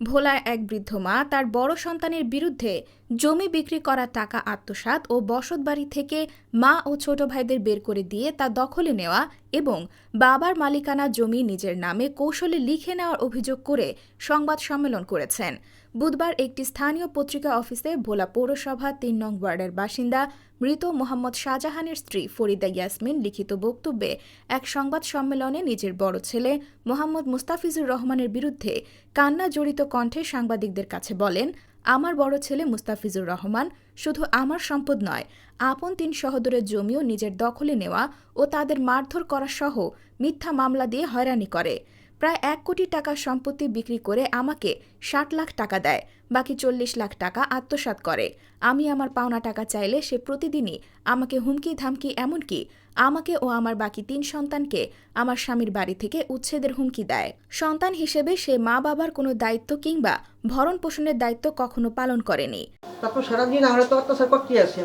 ভোলায় এক বৃদ্ধ মা তার বড় সন্তানের বিরুদ্ধে জমি বিক্রি করা টাকা আত্মসাৎ ও বসতবাড়ি থেকে মা ও ছোট ভাইদের বের করে দিয়ে তা দখলে নেওয়া এবং বাবার মালিকানা জমি নিজের নামে কৌশলে লিখে নেওয়ার অভিযোগ করে সংবাদ সম্মেলন করেছেন। বুধবার একটি স্থানীয় পত্রিকা অফিসে ভোলা পৌরসভা ৩ নং ওয়ার্ডের বাসিন্দা মৃত মোহাম্মদ শাহজাহানের স্ত্রী ফরিদা ইয়াসমিন লিখিত বক্তব্যে এক সংবাদ সম্মেলনে নিজের বড় ছেলে মোহাম্মদ মুস্তাফিজুর রহমানের বিরুদ্ধে কান্না জড়িত কণ্ঠে সাংবাদিকদের কাছে বলেন, আমার বড় ছেলে মুস্তাফিজুর রহমান শুধু আমার সম্পদ নয়, আপন ৩ সহোদরের জমিও নিজের দখলে নেওয়া ও তাদের মারধর করা সহ মিথ্যা মামলা দিয়ে হয়রানি করে। প্রায় ১ কোটি টাকার সম্পত্তি বিক্রি করে আমাকে ৬০ লাখ টাকা দেয়, বাকি ৪০ লাখ টাকা আত্মসাৎ করে। আমি আমার পাওনা টাকা চাইলে সে প্রতিদিনই আমাকে হুমকি ধামকি, এমনকি আমাকে ও আমার বাকি ৩ সন্তানকে আমার স্বামীর বাড়ি থেকে উচ্ছেদের হুমকি দেয়। সন্তান হিসেবে সে মা বাবার কোনো দায়িত্ব কিংবা ভরণ পোষণের দায়িত্ব কখনো পালন করেনি। তারপর সারাদিন আমরা তো অত্যাচার করতে আছি,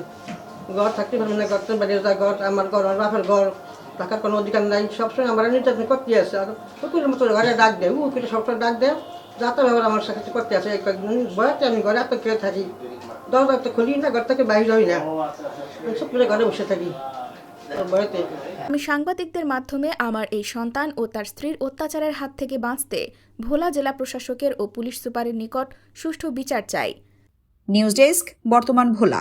ঘর থাকতে পারবো না, ঘর বাড়ির ঘর, আমার ঘর, আমার বাপের ঘর, থাকার কোনো অধিকার নাই। সবসময় আমরা নির্যাতন করতে আছি। আর কুকুরের মতো ঘরে ডাক দেয়, উকিলে সবসময় ডাক দেয়, যাতে ব্যাপার আমার সাথে করতে আছে। কয়েকদিন বয়াতে আমি ঘরে এত কেউ থাকি, দরজা তো খুলি না, ঘর থেকে বাইরে হই না, সব করে ঘরে বসে থাকি বয়াতে। আমি সাংবাদিকদের মাধ্যমে আমার এই সন্তান ও তার স্ত্রীর অত্যাচারের হাত থেকে বাঁচতে ভোলা জেলা প্রশাসকের ও পুলিশ সুপারের নিকট সুষ্ঠু বিচার চাই। নিউজ ডেস্ক, বর্তমান ভোলা।